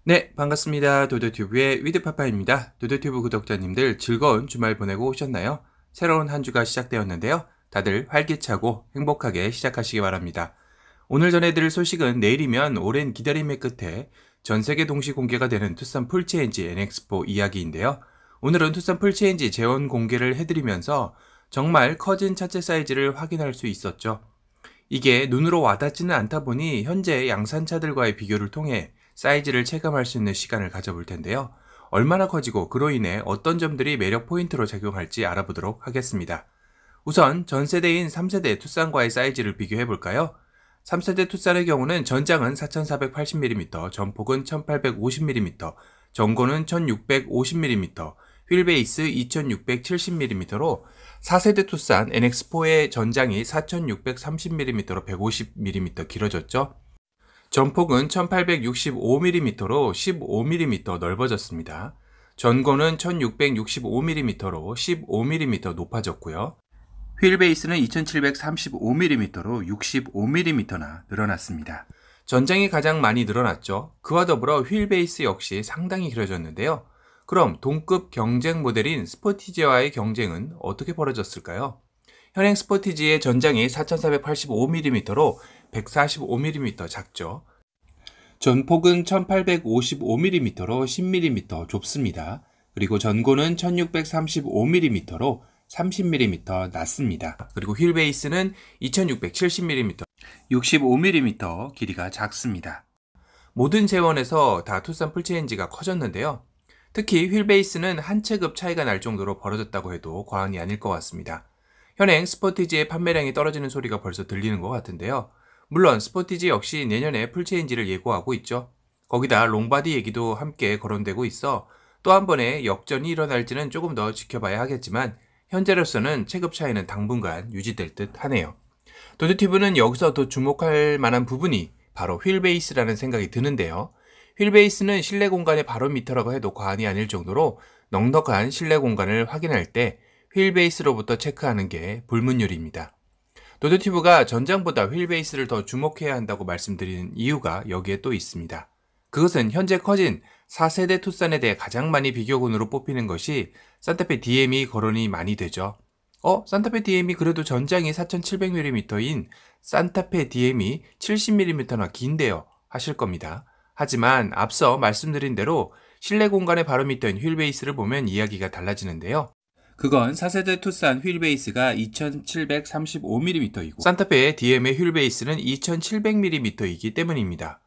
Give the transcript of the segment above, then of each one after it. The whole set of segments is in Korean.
네, 반갑습니다. 도도튜브의 위드파파입니다. 도도튜브 구독자님들 즐거운 주말 보내고 오셨나요? 새로운 한 주가 시작되었는데요. 다들 활기차고 행복하게 시작하시기 바랍니다. 오늘 전해드릴 소식은 내일이면 오랜 기다림의 끝에 전 세계 동시 공개가 되는 투싼 풀체인지 NX4 이야기인데요. 오늘은 투싼 풀체인지 재원 공개를 해드리면서 정말 커진 차체 사이즈를 확인할 수 있었죠. 이게 눈으로 와닿지는 않다 보니 현재 양산차들과의 비교를 통해 사이즈를 체감할 수 있는 시간을 가져볼 텐데요. 얼마나 커지고 그로 인해 어떤 점들이 매력 포인트로 작용할지 알아보도록 하겠습니다. 우선 전세대인 3세대 투싼과의 사이즈를 비교해 볼까요? 3세대 투싼의 경우는 전장은 4480mm, 전폭은 1850mm, 전고는 1650mm, 휠베이스 2670mm로 4세대 투싼 NX4의 전장이 4630mm로 150mm 길어졌죠. 전폭은 1865mm로 15mm 넓어졌습니다. 전고는 1665mm로 15mm 높아졌고요. 휠베이스는 2735mm로 65mm나 늘어났습니다. 전장이 가장 많이 늘어났죠. 그와 더불어 휠베이스 역시 상당히 길어졌는데요. 그럼 동급 경쟁 모델인 스포티지와의 경쟁은 어떻게 벌어졌을까요? 현행 스포티지의 전장이 4485mm로 145mm 작죠. 전폭은 1855mm로 10mm 좁습니다. 그리고 전고는 1635mm로 30mm 낮습니다. 그리고 휠베이스는 2670mm, 65mm 길이가 작습니다. 모든 재원에서 다 투싼 풀체인지가 커졌는데요. 특히 휠베이스는 한 체급 차이가 날 정도로 벌어졌다고 해도 과언이 아닐 것 같습니다. 현행 스포티지의 판매량이 떨어지는 소리가 벌써 들리는 것 같은데요. 물론 스포티지 역시 내년에 풀체인지를 예고하고 있죠. 거기다 롱바디 얘기도 함께 거론되고 있어 또 한 번의 역전이 일어날지는 조금 더 지켜봐야 하겠지만 현재로서는 체급 차이는 당분간 유지될 듯 하네요. 도드튜브는 여기서 더 주목할 만한 부분이 바로 휠베이스라는 생각이 드는데요. 휠베이스는 실내 공간의 바로미터라고 해도 과언이 아닐 정도로 넉넉한 실내 공간을 확인할 때 휠베이스로부터 체크하는 게 불문율입니다. 도드튜브가 전장보다 휠베이스를 더 주목해야 한다고 말씀드리는 이유가 여기에 또 있습니다. 그것은 현재 커진 4세대 투싼에 대해 가장 많이 비교군으로 뽑히는 것이 산타페 DM이 거론이 많이 되죠. 산타페 DM이 그래도 전장이 4700mm인 산타페 DM이 70mm나 긴데요 하실 겁니다. 하지만 앞서 말씀드린 대로 실내 공간의 바로미터인 휠베이스를 보면 이야기가 달라지는데요. 그건 4세대 투싼 휠베이스가 2735mm이고 산타페 DM의 휠베이스는 2700mm이기 때문입니다.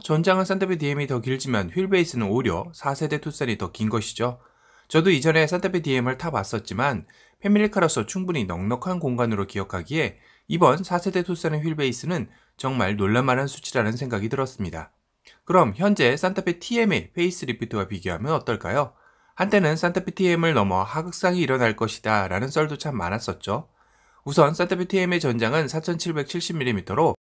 전장은 산타페 DM이 더 길지만 휠베이스는 오히려 4세대 투싼이 더 긴 것이죠. 저도 이전에 산타페 DM을 타봤었지만 패밀리카로서 충분히 넉넉한 공간으로 기억하기에 이번 4세대 투싼의 휠베이스는 정말 놀랄만한 수치라는 생각이 들었습니다. 그럼 현재 산타페 TM의 페이스리프트와 비교하면 어떨까요? 한때는 산타페 TM을 넘어 하극상이 일어날 것이다 라는 썰도 참 많았었죠. 우선 산타페 TM의 전장은 4770mm로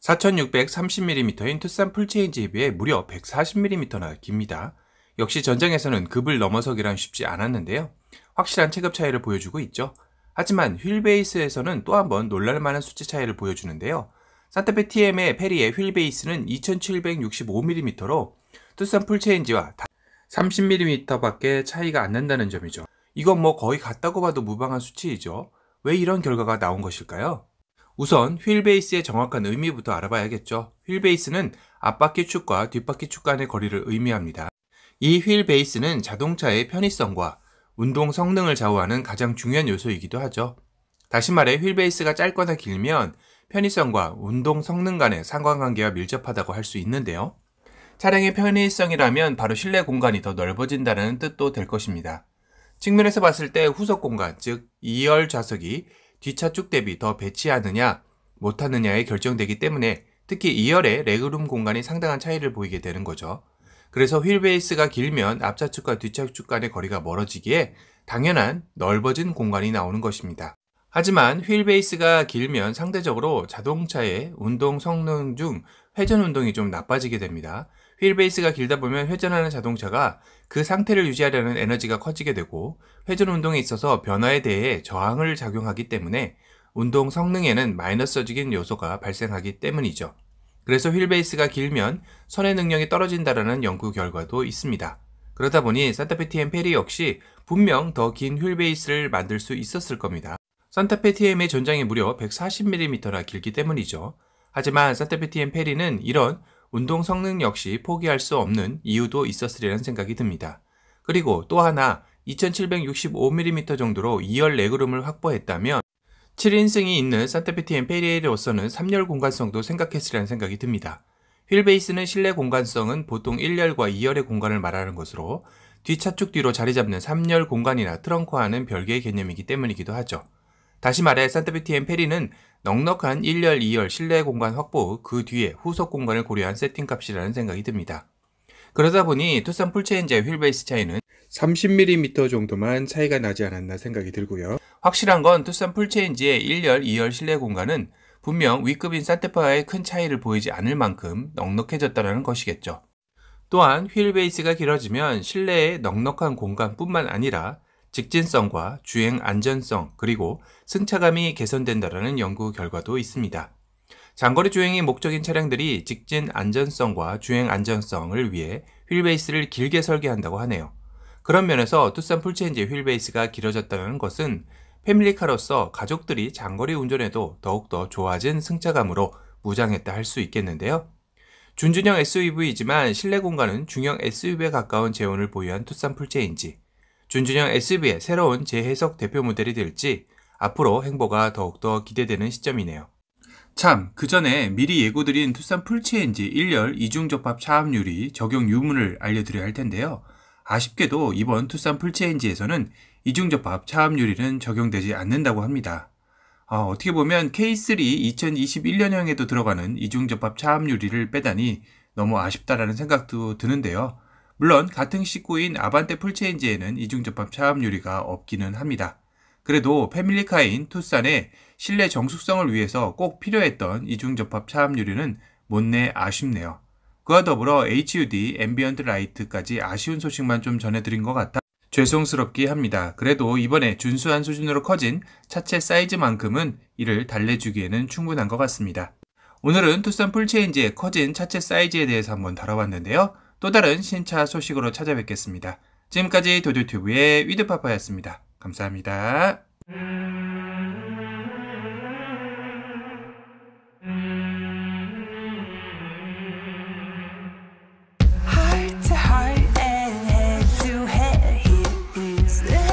4630mm인 투싼 풀체인지에 비해 무려 140mm나 깁니다. 역시 전장에서는 급을 넘어서기란 쉽지 않았는데요. 확실한 체급 차이를 보여주고 있죠. 하지만 휠베이스에서는 또 한 번 놀랄만한 수치 차이를 보여주는데요. 산타페 TM의 페리의 휠베이스는 2765mm로 투싼 풀체인지와 30mm 밖에 차이가 안 난다는 점이죠. 이건 거의 같다고 봐도 무방한 수치이죠. 왜 이런 결과가 나온 것일까요? 우선 휠베이스의 정확한 의미부터 알아봐야겠죠. 휠베이스는 앞바퀴 축과 뒷바퀴 축 간의 거리를 의미합니다. 이 휠베이스는 자동차의 편의성과 운동 성능을 좌우하는 가장 중요한 요소이기도 하죠. 다시 말해 휠베이스가 짧거나 길면 편의성과 운동 성능 간의 상관관계와 밀접하다고 할 수 있는데요. 차량의 편의성이라면 바로 실내 공간이 더 넓어진다는 뜻도 될 것입니다. 측면에서 봤을 때 후석 공간, 즉 2열 좌석이 뒷차 쭉 대비 더 배치하느냐 못하느냐에 결정되기 때문에 특히 2열의 레그룸 공간이 상당한 차이를 보이게 되는 거죠. 그래서 휠베이스가 길면 앞차축과 뒷차축 간의 거리가 멀어지기에 당연한 넓어진 공간이 나오는 것입니다. 하지만 휠베이스가 길면 상대적으로 자동차의 운동 성능 중 회전 운동이 좀 나빠지게 됩니다. 휠베이스가 길다 보면 회전하는 자동차가 그 상태를 유지하려는 에너지가 커지게 되고 회전 운동에 있어서 변화에 대해 저항을 작용하기 때문에 운동 성능에는 마이너스적인 요소가 발생하기 때문이죠. 그래서 휠베이스가 길면 선의 능력이 떨어진다는 연구 결과도 있습니다. 그러다 보니 산타페 TM 페리 역시 분명 더 긴 휠베이스를 만들 수 있었을 겁니다. 산타페 TM의 전장이 무려 140mm나 길기 때문이죠. 하지만 산타페 TM 페리는 이런 운동 성능 역시 포기할 수 없는 이유도 있었으리라는 생각이 듭니다. 그리고 또 하나 2765mm 정도로 2열 레그룸을 확보했다면 7인승이 있는 산타페 TM 페리로서는 3열 공간성도 생각했으리라는 생각이 듭니다. 휠베이스는 실내 공간성은 보통 1열과 2열의 공간을 말하는 것으로 뒷차축 뒤로 자리 잡는 3열 공간이나 트렁크와는 별개의 개념이기 때문이기도 하죠. 다시 말해 산타페 TM 페리는 넉넉한 1열, 2열 실내 공간 확보 후 그 뒤에 후속 공간을 고려한 세팅값이라는 생각이 듭니다. 그러다 보니 투싼 풀체인지의 휠베이스 차이는 30mm 정도만 차이가 나지 않았나 생각이 들고요. 확실한 건 투싼 풀체인지의 1열, 2열 실내 공간은 분명 V급인 산타페와의 큰 차이를 보이지 않을 만큼 넉넉해졌다는 것이겠죠. 또한 휠베이스가 길어지면 실내의 넉넉한 공간뿐만 아니라 직진성과 주행 안전성 그리고 승차감이 개선된다는 연구 결과도 있습니다. 장거리 주행이 목적인 차량들이 직진 안전성과 주행 안전성을 위해 휠베이스를 길게 설계한다고 하네요. 그런 면에서 투싼 풀체인지의 휠베이스가 길어졌다는 것은 패밀리카로서 가족들이 장거리 운전에도 더욱더 좋아진 승차감으로 무장했다 할 수 있겠는데요. 준준형 SUV이지만 실내 공간은 중형 SUV에 가까운 재원을 보유한 투싼 풀체인지, 준준형 SUV의 새로운 재해석 대표 모델이 될지 앞으로 행보가 더욱더 기대되는 시점이네요. 참, 그 전에 미리 예고드린 투싼 풀체인지 1열 이중접합 차압유리 적용 유무를 알려드려야 할 텐데요. 아쉽게도 이번 투싼 풀체인지에서는 이중접합 차압유리는 적용되지 않는다고 합니다. 어떻게 보면 K3 2021년형에도 들어가는 이중접합 차압유리를 빼다니 너무 아쉽다라는 생각도 드는데요. 물론 같은 식구인 아반떼 풀체인지에는 이중접합 차압유리가 없기는 합니다. 그래도 패밀리카인 투싼의 실내 정숙성을 위해서 꼭 필요했던 이중접합 차압유리는 못내 아쉽네요. 그와 더불어 HUD, 앰비언트 라이트까지 아쉬운 소식만 좀 전해드린 것 같아 죄송스럽게 합니다. 그래도 이번에 준수한 수준으로 커진 차체 사이즈만큼은 이를 달래주기에는 충분한 것 같습니다. 오늘은 투싼 풀체인지의 커진 차체 사이즈에 대해서 한번 다뤄봤는데요. 또 다른 신차 소식으로 찾아뵙겠습니다. 지금까지 도도튜브의 위드파파였습니다. 감사합니다. Heart to heart and head to head, here is the